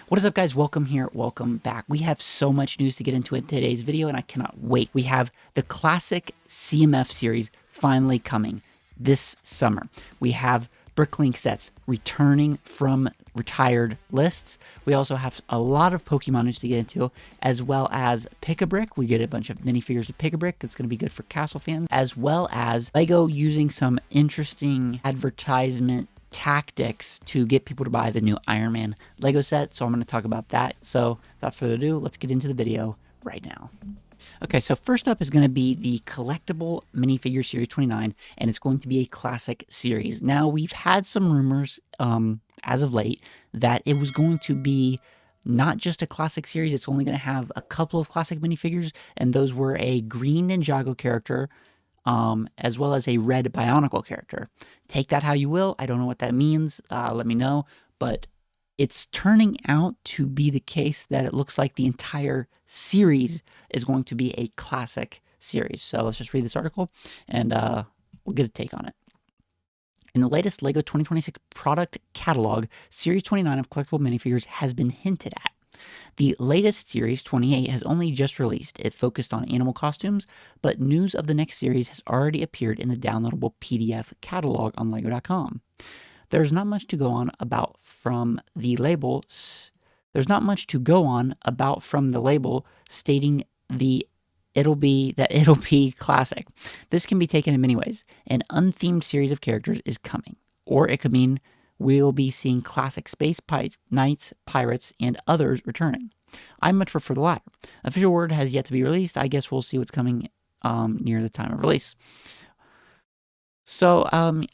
What is up, guys? Welcome here. Welcome back. We have so much news to get into in today's video, and I cannot wait. We have the classic CMF series finally coming this summer. We have BrickLink sets returning from retired lists. We also have a lot of Pokemon news to get into, as well as Pick-a-Brick. We get a bunch of minifigures of Pick-a-Brick. That's going to be good for Castle fans, as well as LEGO using some interesting advertisement tactics to get people to buy the new Iron Man Lego set. So I'm going to talk about that. So without further ado, let's get into the video right now. Okay, so first up is going to be the Collectible Minifigure Series 29, and it's going to be a classic series. Now, we've had some rumors as of late that it was going to be not just a classic series, it's only going to have a couple of classic minifigures, and those were a green Ninjago character, as well as a red Bionicle character. Take that how you will. I don't know what that means. Let me know. But it's turning out to be the case that it looks like the entire series is going to be a classic series. So let's just read this article and we'll get a take on it. In the latest LEGO 2026 product catalog, Series 29 of collectible minifigures has been hinted at. The latest series, 28, has only just released. It focused on animal costumes, but news of the next series has already appeared in the downloadable PDF catalog on LEGO.com. There's not much to go on about from the label. There's not much to go on about from the label stating it'll be classic. This can be taken in many ways. An unthemed series of characters is coming, or it could mean we'll be seeing classic space knights, pirates, and others returning. I much prefer the latter. Official word has yet to be released. I guess we'll see what's coming near the time of release. So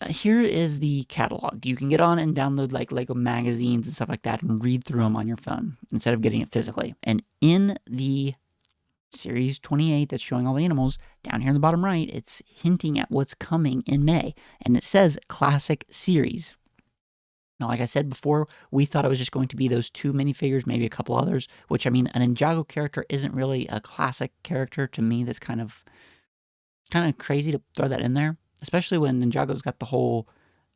here is the catalog. You can get on and download like LEGO magazines and stuff like that and read through them on your phone instead of getting it physically. And in the Series 28 that's showing all the animals, down here in the bottom right, it's hinting at what's coming in May. And it says Classic Series. Now, like I said before, we thought it was just going to be those two minifigures, maybe a couple others, which, I mean, an Ninjago character isn't really a classic character to me. That's kind of crazy to throw that in there, especially when Ninjago's got the whole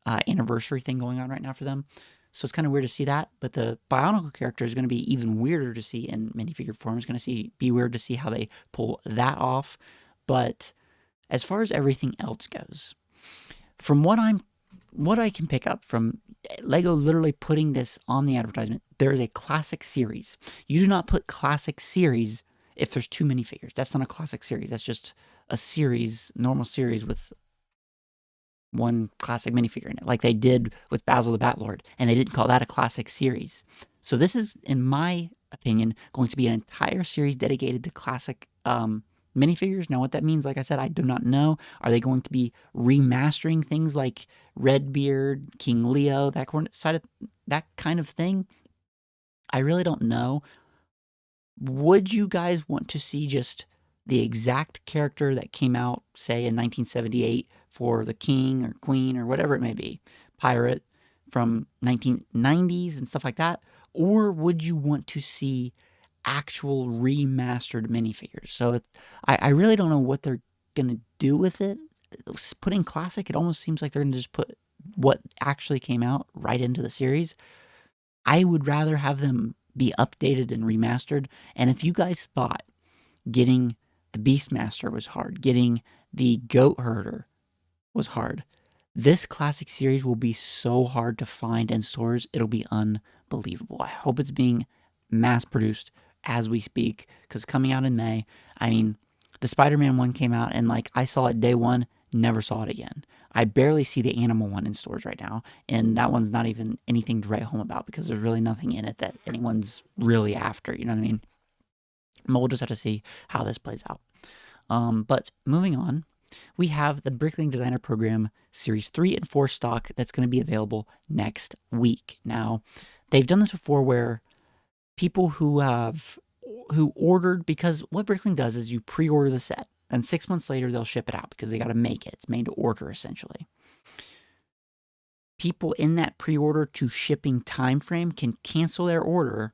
anniversary thing going on right now for them. So it's kind of weird to see that, but the Bionicle character is going to be even weirder to see in minifigure form. It's going to be weird to see how they pull that off. But as far as everything else goes, from what I can pick up from LEGO literally putting this on the advertisement, there is a classic series. You do not put classic series if there's two minifigures. That's not a classic series. That's just a series, normal series with one classic minifigure in it, like they did with Basil the Batlord, and they didn't call that a classic series. So this is, in my opinion, going to be an entire series dedicated to classic minifigures. Now, what that means, like I said, I do not know. Are they going to be remastering things like Redbeard, King Leo, that kind of thing? I really don't know. Would you guys want to see just the exact character that came out, say, in 1978 for the king or queen or whatever it may be, pirate from 1990s and stuff like that? Or would you want to see actual remastered minifigures? So I really don't know what they're going to do with it. Putting classic, it almost seems like they're going to just put what actually came out right into the series. I would rather have them be updated and remastered. And if you guys thought getting the Beastmaster was hard, getting the Goat Herder was hard, this classic series will be so hard to find in stores. It'll be unbelievable. I hope it's being mass produced as we speak, because coming out in May, I mean, the Spider-Man one came out and like I saw it day one, never saw it again. I barely see the animal one in stores right now, and that one's not even anything to write home about because there's really nothing in it that anyone's really after, you know what I mean? We'll just have to see how this plays out. But moving on, we have the BrickLink Designer Program Series 3 and 4 stock that's going to be available next week. Now, they've done this before where people who ordered, because what BrickLink does is you pre-order the set, and 6 months later they'll ship it out because they got to make it. It's made to order, essentially. People in that pre-order to shipping time frame can cancel their order,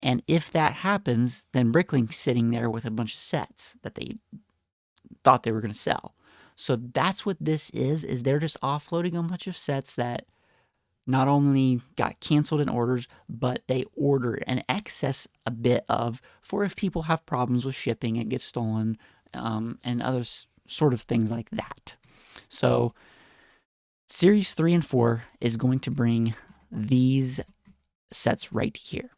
and if that happens, then BrickLink's sitting there with a bunch of sets that they thought they were going to sell. So that's what this is they're just offloading a bunch of sets that not only got canceled in orders, but they ordered an excess a bit of for if people have problems with shipping, it gets stolen, and other sort of things like that. So Series 3 and 4 is going to bring these sets right here.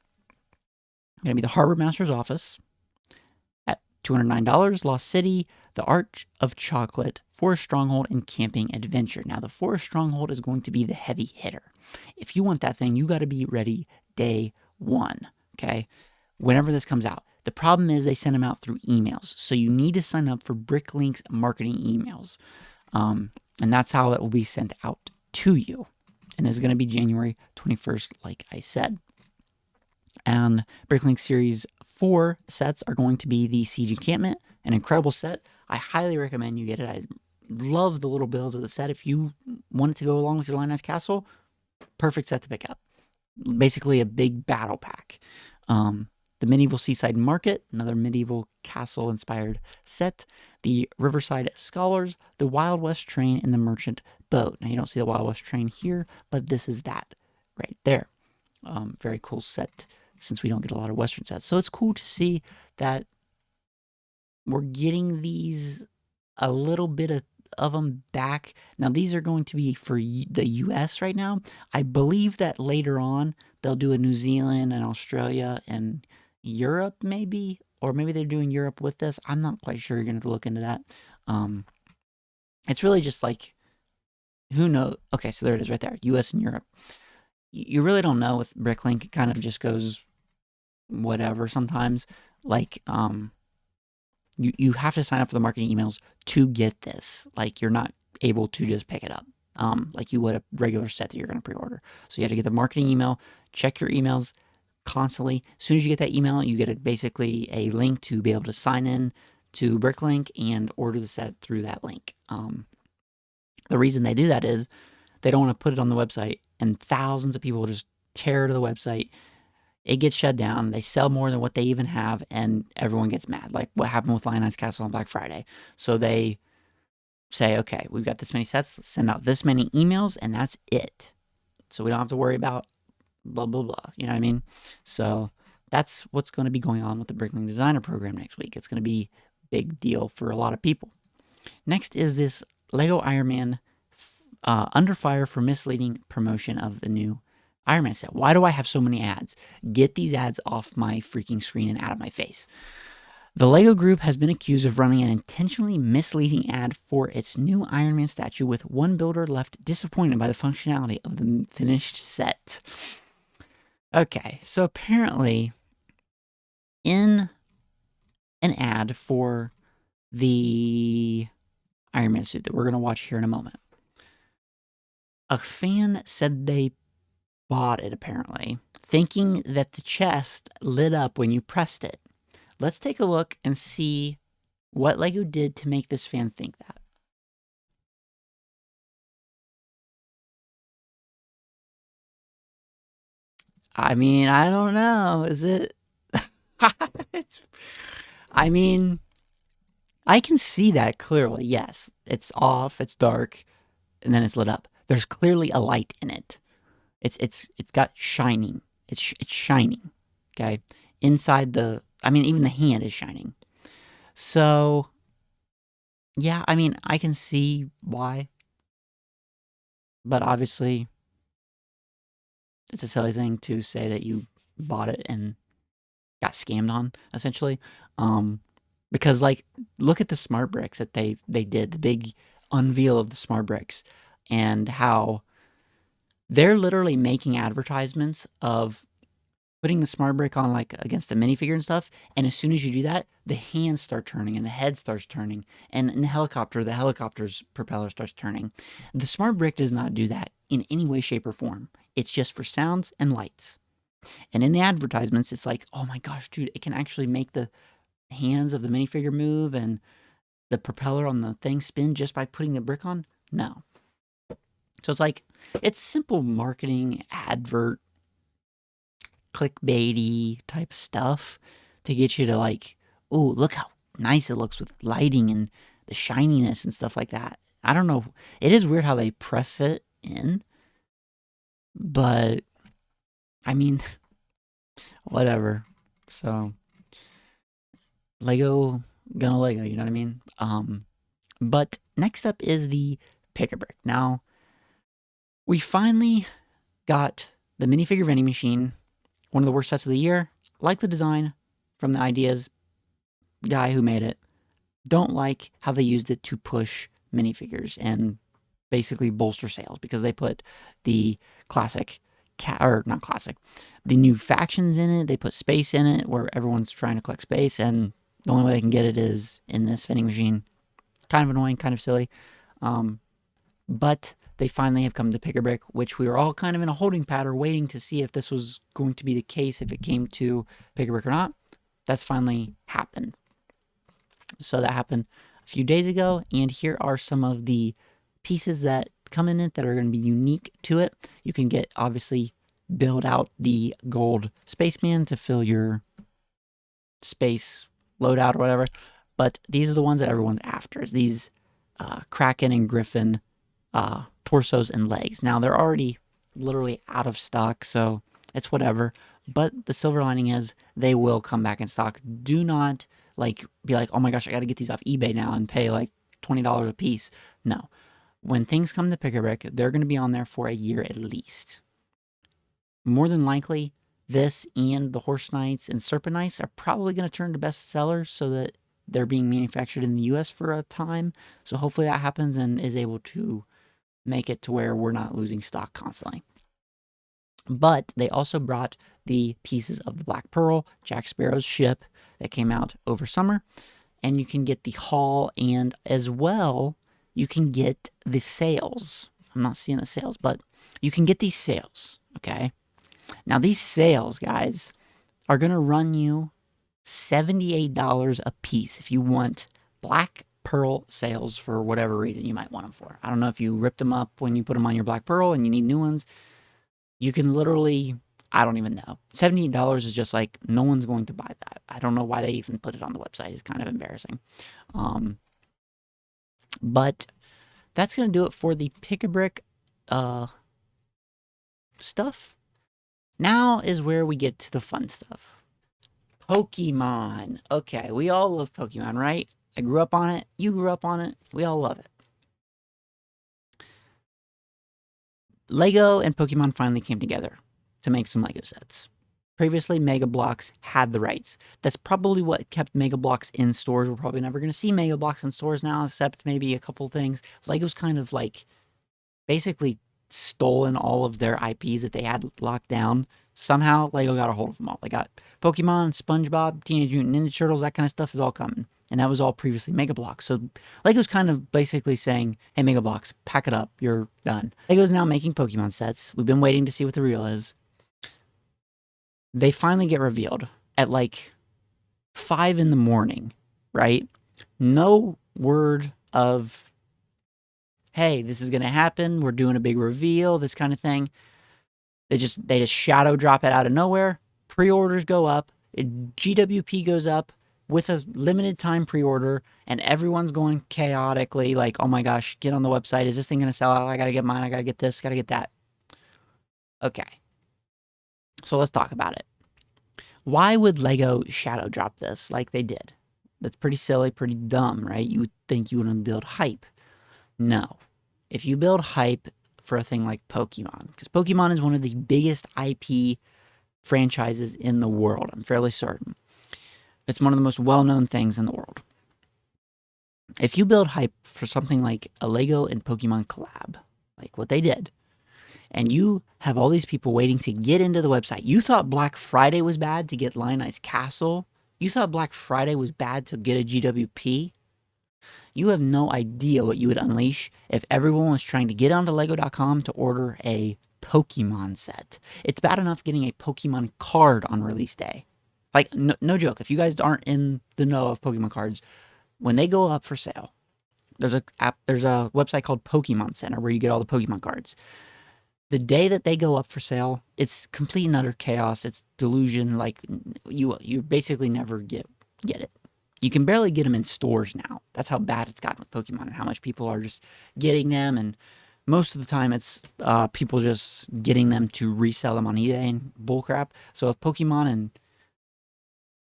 Going to be the Harbor Master's Office at $209, Lost City, the Arch of Chocolate, Forest Stronghold, and Camping Adventure. Now, the Forest Stronghold is going to be the heavy hitter. If you want that thing, you got to be ready day one, okay? Whenever this comes out. The problem is they send them out through emails, so you need to sign up for BrickLink's marketing emails, and that's how it will be sent out to you. And this is going to be January 21st, like I said. And BrickLink Series 4 sets are going to be the Siege Encampment, an incredible set. I highly recommend you get it. I love the little builds of the set. If you want it to go along with your Lioness Castle, perfect set to pick up. Basically a big battle pack. The Medieval Seaside Market, another medieval castle-inspired set. The Riverside Scholars, the Wild West Train, and the Merchant Boat. Now, you don't see the Wild West Train here, but this is that right there. Very cool set, since we don't get a lot of Western sets. So it's cool to see that we're getting these, a little bit of them back. Now, these are going to be for the US right now. I believe that later on, they'll do a New Zealand and Australia and Europe maybe, or maybe they're doing Europe with this. I'm not quite sure. You're going to have to look into that. It's really just like, who knows? Okay, so there it is right there, US and Europe. You really don't know with BrickLink. It kind of just goes whatever sometimes. Like, you have to sign up for the marketing emails to get this. Like, you're not able to just pick it up like you would a regular set that you're going to pre-order. So you have to get the marketing email, check your emails constantly. As soon as you get that email, you get basically a link to be able to sign in to BrickLink and order the set through that link. The reason they do that is they don't want to put it on the website and thousands of people just tear to the website. It gets shut down. They sell more than what they even have, and everyone gets mad. Like what happened with Lioness Castle on Black Friday. So they say, okay, we've got this many sets. Let's send out this many emails, and that's it. So we don't have to worry about blah, blah, blah. You know what I mean? So that's what's going to be going on with the BrickLink Designer Program next week. It's going to be a big deal for a lot of people. Next is this Lego Iron Man under fire for misleading promotion of the new Iron Man set. Why do I have so many ads? Get these ads off my freaking screen and out of my face. The LEGO Group has been accused of running an intentionally misleading ad for its new Iron Man statue, with one builder left disappointed by the functionality of the finished set. Okay, so apparently in an ad for the Iron Man suit that we're going to watch here in a moment, a fan said they bought it, apparently, thinking that the chest lit up when you pressed it. Let's take a look and see what LEGO did to make this fan think that. I mean, I don't know. Is it? I mean, I can see that clearly. Yes, it's off, it's dark, and then it's lit up. There's clearly a light in it. It's got shining. It's shining. Okay, inside the. I mean, even the hand is shining. So, yeah, I mean, I can see why. But obviously, it's a silly thing to say that you bought it and got scammed on, essentially. Because, like, look at the smart bricks that they did, the big unveil of the smart bricks, and how they're literally making advertisements of putting the smart brick on, like, against the minifigure and stuff, and as soon as you do that, the hands start turning, and the head starts turning, and in the helicopter's propeller starts turning. The smart brick does not do that in any way, shape, or form. It's just for sounds and lights. And in the advertisements, it's like, oh my gosh, dude, it can actually make the hands of the minifigure move and the propeller on the thing spin just by putting the brick on? No. So it's like, it's simple marketing, advert, clickbaity type stuff to get you to like, oh, look how nice it looks with lighting and the shininess and stuff like that. I don't know. It is weird how they press it in. But I mean, whatever. So Lego gonna Lego, you know what I mean? But next up is the Pick-a-Brick. Now, we finally got the minifigure vending machine, one of the worst sets of the year. Like the design from the ideas guy who made it. Don't like how they used it to push minifigures and basically bolster sales, because they put the classic or not classic, the new factions in it. They put space in it where everyone's trying to collect space, and the only way they can get it is in this vending machine. Kind of annoying, kind of silly. But they finally have come to Pick-a-Brick, which we were all kind of in a holding pattern waiting to see if this was going to be the case, if it came to Pick-a-Brick or not. That's finally happened. So that happened a few days ago, and here are some of the pieces that come in it that are going to be unique to it. You can get, obviously, build out the gold spaceman to fill your space loadout or whatever, but these are the ones that everyone's after, is these Kraken and Griffin torsos and legs. Now, they're already literally out of stock, so it's whatever, but the silver lining is they will come back in stock. Do not be like, oh my gosh, I got to get these off eBay now and pay like $20 a piece. No. When things come to Pick-a-Brick, they're going to be on there for a year at least. More than likely, this and the Horse Knights and Serpent Knights are probably going to turn to best sellers, so that they're being manufactured in the US for a time. So hopefully that happens and is able to make it to where we're not losing stock constantly. But they also brought the pieces of the Black Pearl, Jack Sparrow's ship, that came out over summer. And you can get the haul, and as well, you can get the sails. I'm not seeing the sails, but you can get these sails, okay? Now, these sails, guys, are going to run you $78 a piece if you want Black Pearl sails for whatever reason you might want them for. I don't know if you ripped them up when you put them on your Black Pearl and you need new ones. You can literally, I don't even know. $78 is just like, no one's going to buy that. I don't know why they even put it on the website. It's kind of embarrassing. But that's going to do it for the Pick-a-Brick stuff. Now is where we get to the fun stuff. Pokemon. Okay, we all love Pokemon, right? I grew up on it. You grew up on it. We all love it. Lego and Pokemon finally came together to make some Lego sets. Previously, Mega Bloks had the rights. That's probably what kept Mega Bloks in stores. We're probably never going to see Mega Bloks in stores now, except maybe a couple things. Lego's kind of like basically stolen all of their IPs that they had locked down. Somehow, Lego got a hold of them all. They got Pokemon, SpongeBob, Teenage Mutant Ninja Turtles, that kind of stuff is all coming. And that was all previously Mega Bloks. So Lego's kind of basically saying, hey, Mega Bloks, pack it up. You're done. Lego's now making Pokemon sets. We've been waiting to see what the real is. They finally get revealed at like 5 in the morning, right? No word of, hey, this is going to happen. We're doing a big reveal, this kind of thing. They just shadow drop it out of nowhere. Pre-orders go up. GWP goes up with a limited time pre-order, and everyone's going chaotically like, oh my gosh, get on the website. Is this thing going to sell out? I got to get mine. I got to get this. Got to get that. Okay. So let's talk about it. Why would Lego shadow drop this like they did? That's pretty silly, pretty dumb, right? You would think you would build hype. No. If you build hype for a thing like Pokemon, because Pokemon is one of the biggest IP franchises in the world, I'm fairly certain. It's one of the most well-known things in the world. If you build hype for something like a Lego and Pokemon collab, like what they did, and you have all these people waiting to get into the website, you thought Black Friday was bad to get Lionel's Castle, you thought Black Friday was bad to get a GWP, you have no idea what you would unleash if everyone was trying to get onto Lego.com to order a Pokemon set. It's bad enough getting a Pokemon card on release day. Like, no joke. If you guys aren't in the know of Pokemon cards, when they go up for sale, there's a website called Pokemon Center where you get all the Pokemon cards. The day that they go up for sale, it's complete and utter chaos. It's delusion. Like, you basically never get it. You can barely get them in stores now. That's how bad it's gotten with Pokemon and how much people are just getting them. And most of the time it's people just getting them to resell them on eBay and bullcrap. So if Pokemon and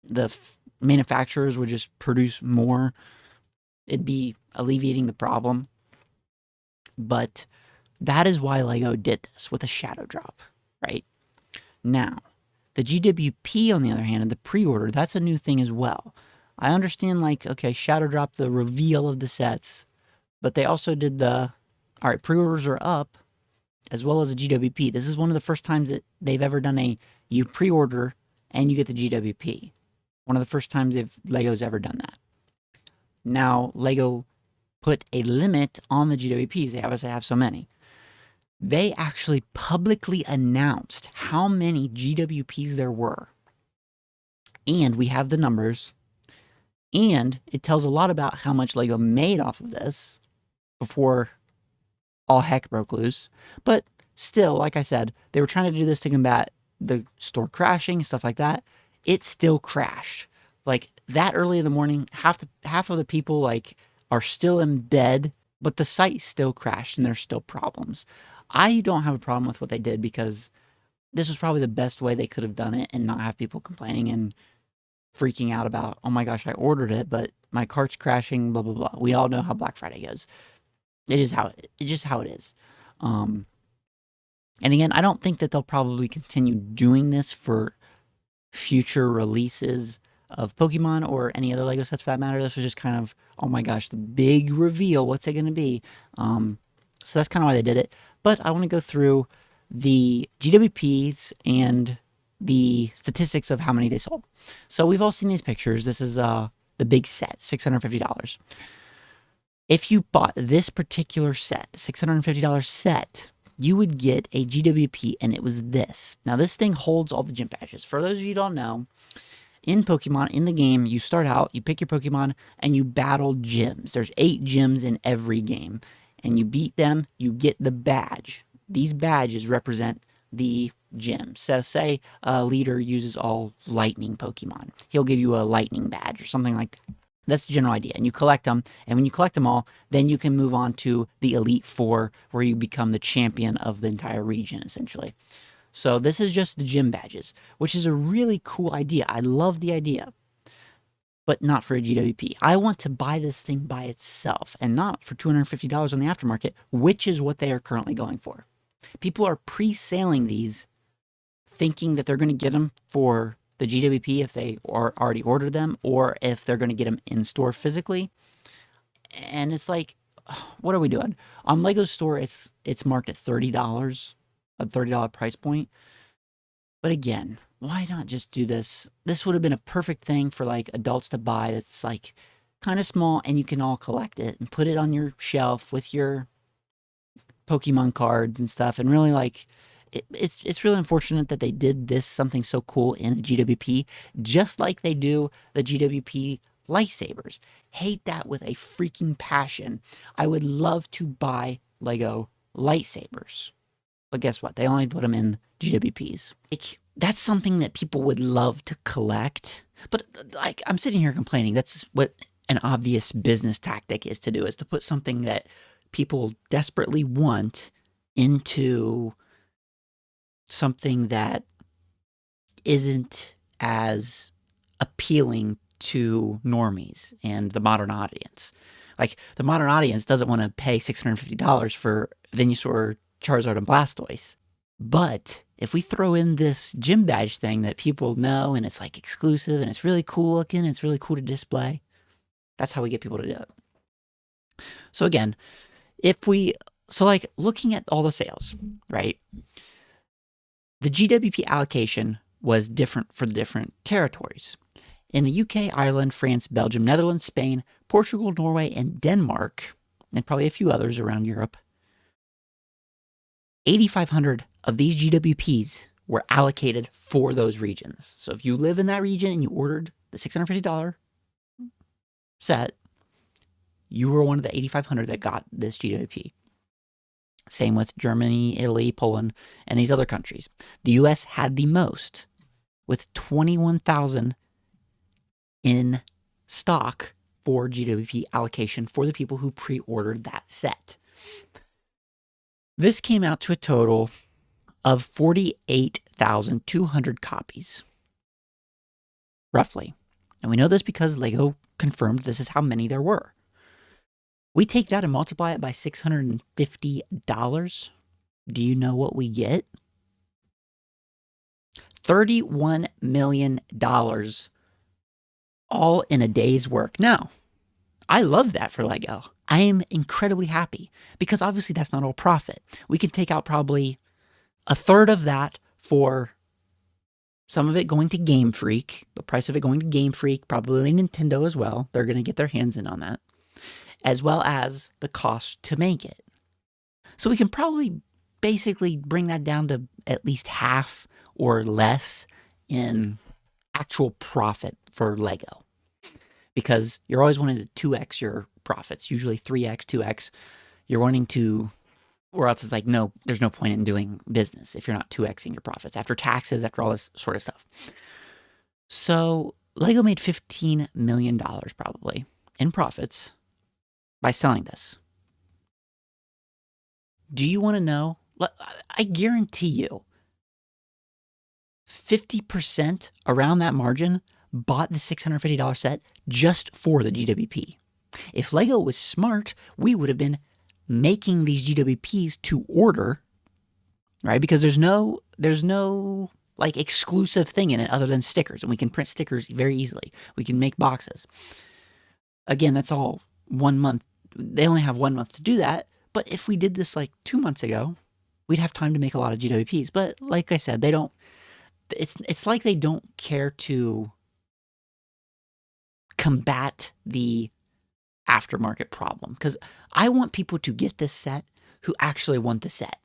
the manufacturers would just produce more, it'd be alleviating the problem. But that is why LEGO did this with a shadow drop, right? Now, the GWP, on the other hand, and the pre-order, that's a new thing as well. I understand, like, okay, shadow drop, the reveal of the sets, but they also did the, all right, pre-orders are up, as well as a GWP. This is one of the first times that they've ever done you pre-order and you get the GWP. One of the first times LEGO's ever done that. Now, LEGO put a limit on the GWPs. They obviously have so many. They actually publicly announced how many GWPs there were. And we have the numbers. And it tells a lot about how much LEGO made off of this before all heck broke loose. But still, like I said, they were trying to do this to combat the store crashing, stuff like that. It still crashed. Like that early in the morning, half of the people like are still in bed, but the site still crashed and there's still problems. I don't have a problem with what they did because this was probably the best way they could have done it and not have people complaining and freaking out about, oh my gosh, I ordered it, but my cart's crashing, blah, blah, blah. We all know how Black Friday goes. It's just how it is. And again, I don't think that they'll probably continue doing this for future releases of Pokemon or any other LEGO sets for that matter. This was just kind of, oh my gosh, the big reveal. What's it going to be? So that's kind of why they did it. But I want to go through the GWPs and the statistics of how many they sold. So we've all seen these pictures. This is the big set, $650. If you bought this particular set, the $650 set, you would get a GWP, and it was this. Now, this thing holds all the gym badges. For those of you who don't know, in Pokemon, in the game, you start out, you pick your Pokemon, and you battle gyms. There's 8 gyms in every game, and you beat them, you get the badge. These badges represent the gym. So say a leader uses all lightning Pokemon. He'll give you a lightning badge or something like that. That's the general idea. And you collect them. And when you collect them all, then you can move on to the Elite Four, where you become the champion of the entire region, essentially. So this is just the gym badges, which is a really cool idea. I love the idea, but not for a GWP. I want to buy this thing by itself and not for $250 on the aftermarket, which is what they are currently going for. People are pre-selling these thinking that they're going to get them for the GWP if they already ordered them, or if they're going to get them in store physically. And it's like, what are we doing? On LEGO Store, it's marked at $30, a $30 price point. But again, why not just do this? This would have been a perfect thing for like adults to buy. That's like kind of small, and you can all collect it and put it on your shelf with your Pokemon cards and stuff, and really like it's really unfortunate that they did this, something so cool, in a GWP, just like they do the GWP lightsabers. Hate that with a freaking passion. I would love to buy LEGO lightsabers, but guess what? They only put them in GWPs. Like, that's something that people would love to collect, but like I'm sitting here complaining. That's what an obvious business tactic is to do, is to put something that people desperately want into something that isn't as appealing to normies and the modern audience. Like, the modern audience doesn't want to pay $650 for Venusaur, Charizard, and Blastoise. But if we throw in this gym badge thing that people know, and it's like exclusive, and it's really cool looking, it's really cool to display, that's how we get people to do it. So again, like looking at all the sales, right? The GWP allocation was different for the different territories. In the UK, Ireland, France, Belgium, Netherlands, Spain, Portugal, Norway, and Denmark, and probably a few others around Europe, 8,500 of these GWPs were allocated for those regions. So if you live in that region and you ordered the $650 set, you were one of the 8,500 that got this GWP. Same with Germany, Italy, Poland, and these other countries. The US had the most, with 21,000 in stock for GWP allocation for the people who pre-ordered that set. This came out to a total of 48,200 copies, roughly. And we know this because LEGO confirmed this is how many there were. We take that and multiply it by $650. Do you know what we get? $31 million, all in a day's work. Now, I love that for LEGO. I am incredibly happy because obviously that's not all profit. We can take out probably a third of that for some of it going to Game Freak, the price of it going to Game Freak, probably Nintendo as well. They're going to get their hands in on that, as well as the cost to make it. So we can probably basically bring that down to at least half or less in actual profit for LEGO. Because you're always wanting to 2x your profits, usually 3x, 2x. You're wanting to, or else it's like, no, there's no point in doing business if you're not 2xing your profits after taxes, after all this sort of stuff. So LEGO made $15 million probably in profits by selling this. Do you want to know? I guarantee you 50% around that margin bought the $650 set just for the GWP. If LEGO was smart, we would have been making these GWPs to order, right? Because there's no like exclusive thing in it other than stickers, and we can print stickers very easily. We can make boxes. Again, that's all 1 month. They only have 1 month to do that. But if we did this like 2 months ago, we'd have time to make a lot of GWPs. But like I said, they don't. It's like they don't care to combat the aftermarket problem, because I want people to get this set who actually want the set.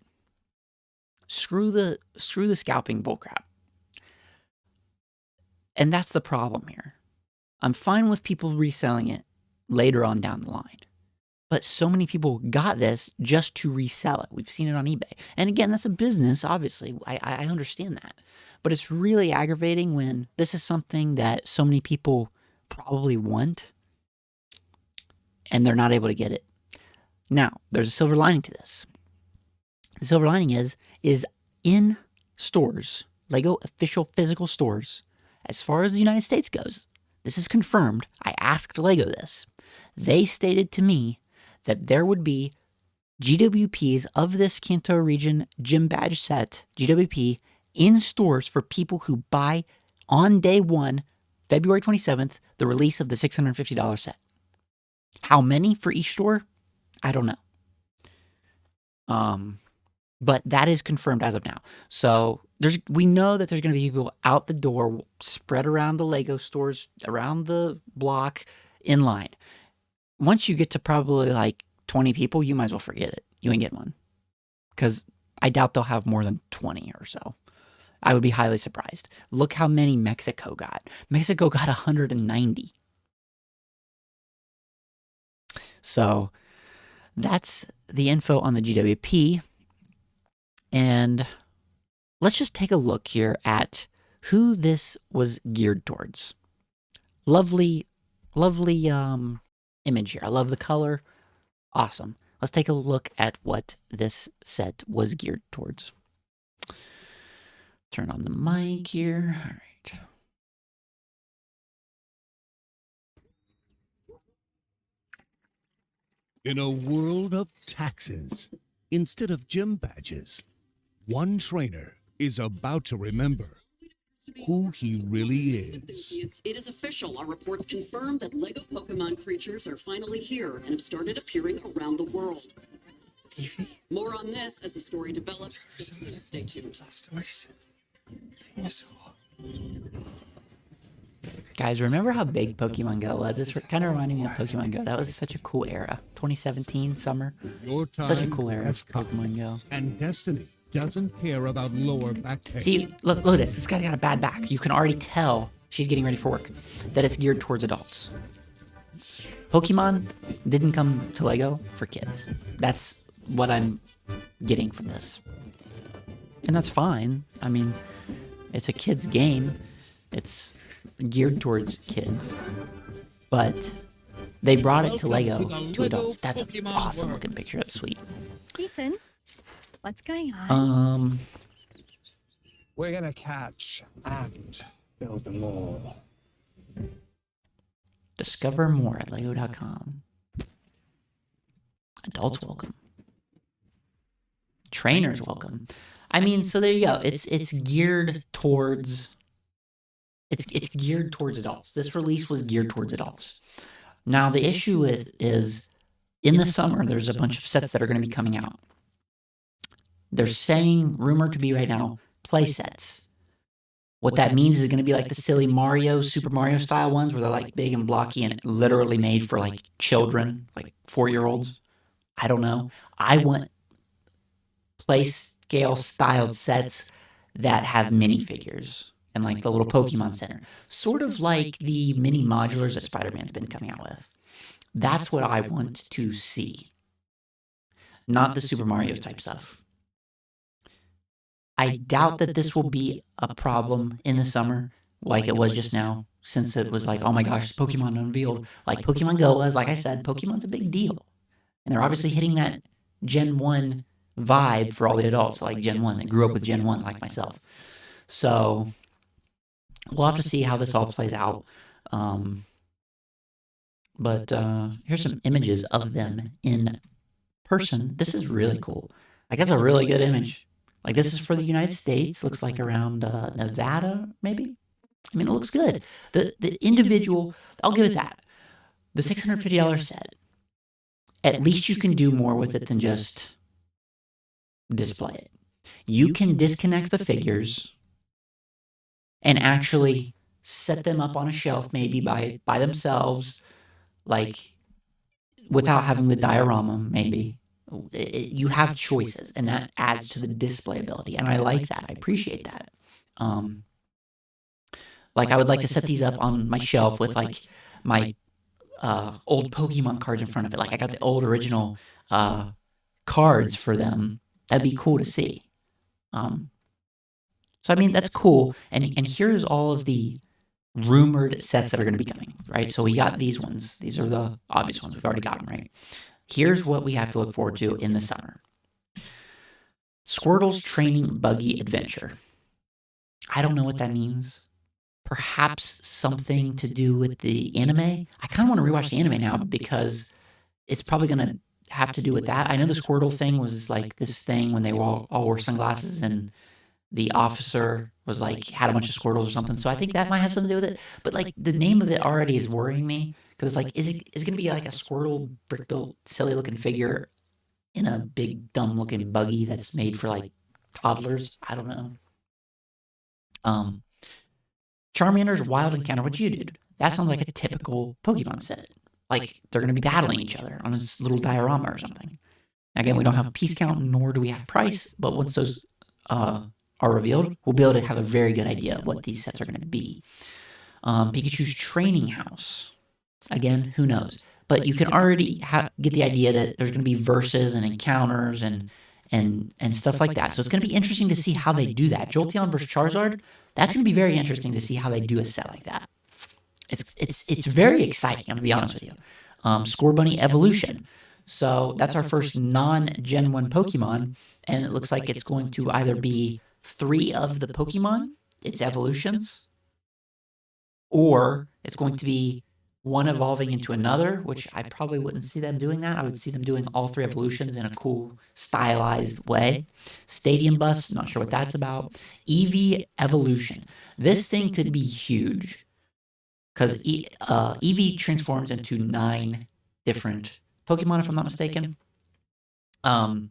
Screw the scalping bullcrap. And that's the problem here. I'm fine with people reselling it later on down the line, but so many people got this just to resell it. We've seen it on eBay, and again, that's a business. Obviously, I understand that, but it's really aggravating when this is something that so many people probably want and they're not able to get it. Now, there's a silver lining to this. The silver lining is in stores, LEGO official physical stores, as far as the United States goes, this is confirmed. I asked LEGO this. They stated to me that there would be GWPs of this Kanto region gym badge set, GWP, in stores for people who buy on day one, February 27th, the release of the $650 set. How many for each store? I don't know. But that is confirmed as of now. So we know that there's going to be people out the door, spread around the LEGO stores, around the block, in line. Once you get to probably like 20 people, you might as well forget it. You ain't getting one. Because I doubt they'll have more than 20 or so. I would be highly surprised. Look how many Mexico got. Mexico got 190. So that's the info on the GWP. And let's just take a look here at who this was geared towards. Lovely image here. I love the color. Awesome. Let's take a look at what this set was geared towards. Turn on the mic here. All right. In a world of taxes, instead of gym badges, one trainer is about to remember who he really is. It is official. Our reports confirm that LEGO Pokemon creatures are finally here and have started appearing around the world. More on this as the story develops, so please stay tuned. Guys, remember how big Pokemon Go was? This kind of reminded me of Pokemon Go. That was such a cool era. 2017 summer. Your time Such a cool era. has come, Pokemon Go. and Destiny doesn't care about lower back pain. See, look at this. This guy's got a bad back. You can already tell she's getting ready for work. That it's geared towards adults. Pokemon didn't come to LEGO for kids. That's what I'm getting from this. And that's fine. I mean, it's a kid's game. It's geared towards kids. But they brought it to LEGO to adults. That's an awesome looking picture. That's sweet. Ethan, What's going on? We're gonna catch and build them all. Discover more at lego.com. Adults welcome. Trainers welcome. I mean, so there you go. It's geared towards it's geared towards adults. This release was geared towards adults. Now the issue is in the summer there's a bunch of sets that are going to be coming out. They're saying, rumored to be right now, play sets. What that means is going to be like the silly Mario, Super Mario style ones where they're like big and blocky and literally made for like children, like 4-year-olds. I don't know. I want play scale styled sets that have minifigures and like the little Pokemon Center. Sort of like the mini modulars that Spider-Man's been coming out with. That's what I want to see. Not the Super Mario type stuff. I doubt that this will be a problem in the summer like it was just now, since it was like, oh my gosh, Pokemon unveiled. Like Pokemon Go was, like I said, Pokemon's a big deal. And they're obviously hitting that Gen 1 vibe for all the adults, like Gen 1, that grew up with Gen 1 like myself. So we'll have to see how this all plays out. But here's some images of them in person. This is really cool. Like, that's a really good image. Like, this is for the United States. Looks like around Nevada, maybe? I mean, it looks good. The individual, I'll give it that. The $650 set, at least you can do more with it than just display it. You can disconnect the figures and actually set them up on a shelf, maybe by themselves, like without having the diorama, maybe. You have choices, and that adds to the display ability, and I like that. I appreciate that. Like, I would like to set these up on my shelf with like my old Pokemon cards in front of it. Like, I got the old original cards for them. That'd be cool to see. So I mean, that's cool. And here's all of the rumored sets that are going to be coming, right? So we got these ones. These are the obvious ones. We've already got them, right? Here's what we have to look forward to in the summer. Squirtle's Training Buggy Adventure. I don't know what that means. Perhaps something to do with the anime. I kind of want to rewatch the anime now because it's probably going to have to do with that. I know the Squirtle thing was like this thing when they all wore sunglasses and the officer was like, had a bunch of Squirtles or something. So I think that might have something to do with it. But like, the name of it already is worrying me. Because it's like, is it going to be like a Squirtle brick-built, silly-looking figure in a big, dumb-looking buggy that's made for, like, toddlers? I don't know. Charmander's Wild Encounter with Geodude. That sounds like a typical Pokemon set. Like, they're going to be battling each other on this little diorama or something. Again, we don't have a piece count, nor do we have price, but once those are revealed, we'll be able to have a very good idea of what these sets are going to be. Pikachu's Training House. Again, who knows? But you can already get the idea that there's going to be verses and encounters and stuff like that. So it's going to be interesting to see how they do that. Jolteon versus Charizard, that's going to be very interesting to see how they do a set like that. It's very exciting, I'm going to be honest with you. Scorbunny Evolution. So that's our first non-Gen 1 Pokemon, and it looks like it's going to either be 3 of the Pokemon, its evolutions, or it's going to be one evolving into another, which I probably wouldn't see them doing that. I would see them doing all 3 evolutions in a cool, stylized way. Stadium Bus, not sure what that's about. Eevee Evolution. This thing could be huge, because Eevee transforms into 9 different Pokemon, if I'm not mistaken. And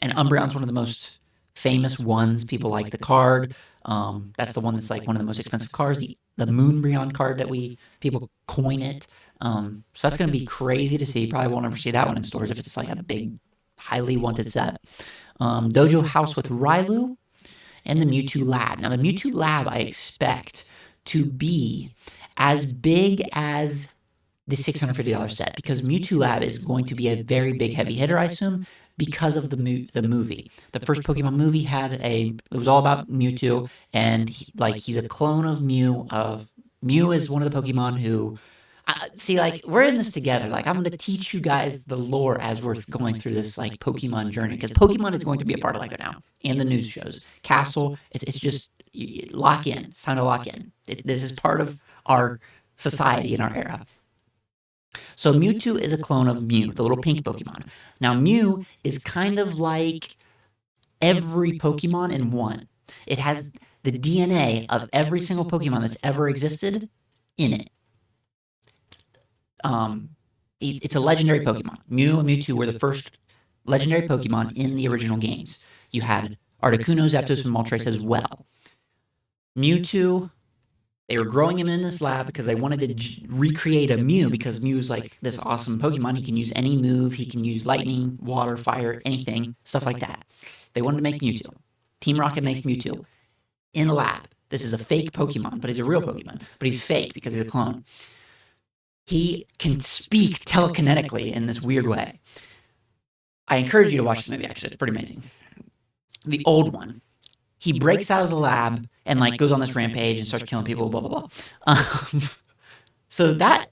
Umbreon's one of the most famous ones. People like the card. That's the one that's like one of the most expensive cards. The Moonbreon card that people coin it. So that's going to be crazy to see. Probably won't ever see that one in stores if it's like a big, highly wanted set. Dojo House with Railu and the Mewtwo Lab. Now the Mewtwo Lab I expect to be as big as the $650 set, because Mewtwo Lab is going to be a very big heavy hitter, I assume, because of the movie. The first Pokemon movie it was all about Mewtwo, and he's a clone of Mew. Mew is one of the Pokemon who, See, like, we're in this together. Like, I'm going to teach you guys the lore as we're going through this, like, Pokemon journey. Because Pokemon is going to be a part of LEGO now. And the news shows. Castle, it's just, lock in. It's time to lock in. This is part of our society in our era. So Mewtwo is a clone of Mew, the little pink Pokemon. Now, Mew is kind of like every Pokemon in one. It has the DNA of every single Pokemon that's ever existed in it. It's a legendary Pokemon. Mew and Mewtwo were the first legendary Pokemon in the original games. You had Articuno, Zapdos, and Moltres as well. Mewtwo, they were growing him in this lab because they wanted to recreate a Mew, because Mew's like this awesome Pokemon. He can use any move. He can use lightning, water, fire, anything, stuff like that. They wanted to make Mewtwo. Team Rocket makes Mewtwo in a lab. This is a fake Pokemon, but he's a real Pokemon. But he's fake because he's a clone. He can speak telekinetically in this weird way. I encourage you to watch the movie, actually. It's pretty amazing. The old one, he breaks out of the lab and like goes on this rampage and starts killing people, blah, blah, blah. So that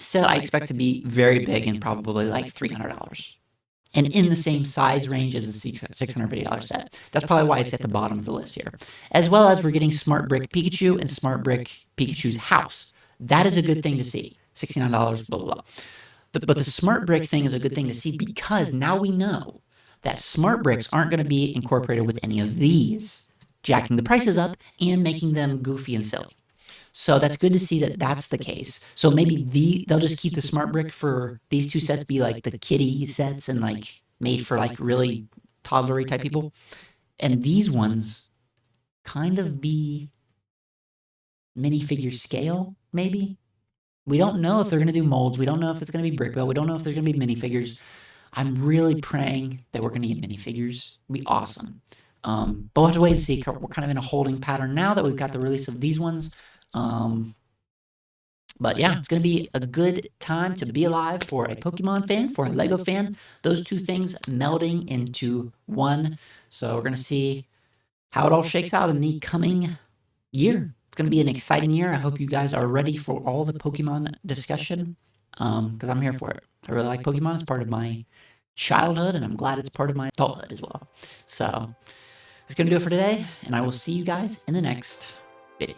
set I expect to be very big and probably like $300. And in the same size range as the $650 set. That's probably why it's at the bottom of the list here. As well as we're getting Smart Brick Pikachu and Smart Brick Pikachu's house. That is a good thing to see. $69, blah, blah, blah. But the Smart Brick thing is a good thing to see because now we know that Smart Bricks aren't going to be incorporated with any of these, jacking the prices up and making them goofy and silly. So that's good to see that that's the case. So maybe they'll just keep the Smart Brick for these two sets be like the kiddie sets and like made for like really toddlery type people. And these ones kind of be minifigure scale, maybe. We don't know if they're going to do molds. We don't know if it's going to be brick build. We don't know if there's going to be minifigures. I'm really praying that we're going to get minifigures. It'd be awesome. But we'll have to wait and see. We're kind of in a holding pattern now that we've got the release of these ones. But yeah, it's going to be a good time to be alive for a Pokemon fan, for a LEGO fan. Those two things melding into one. So we're going to see how it all shakes out in the coming year. It's going to be an exciting year. I hope you guys are ready for all the Pokemon discussion, because I'm here for it. I really like Pokemon. It's part of my childhood, and I'm glad it's part of my adulthood as well. So that's going to do it for today, and I will see you guys in the next video.